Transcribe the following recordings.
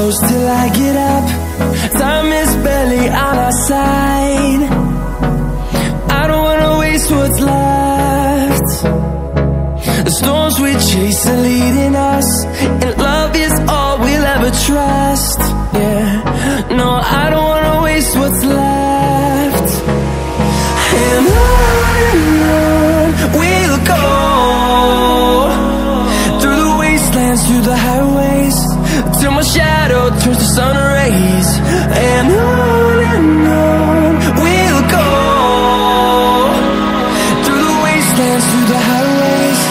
close till I get up. Time is barely on our side. I don't wanna waste what's left. The storms we chase are leading us, and love is all we'll ever trust. Yeah, no, I don't wanna waste what's left. And on we'll go, through the wastelands, through the highways, till my shadow turns to sun rays. And on we'll go, through the wastelands, through the highways,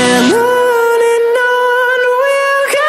and on we'll go.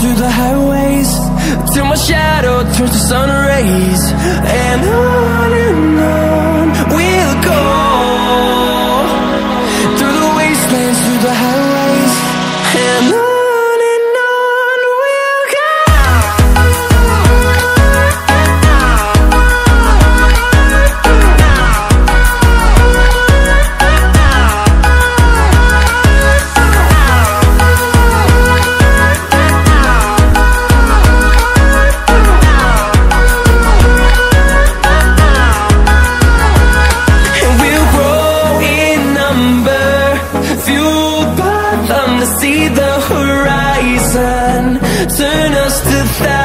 Through the highways, till my shadow turns to sun rays. And on we'll go, through the wastelands, through the highways, and on we'll go. See the horizon, turn us to thousands.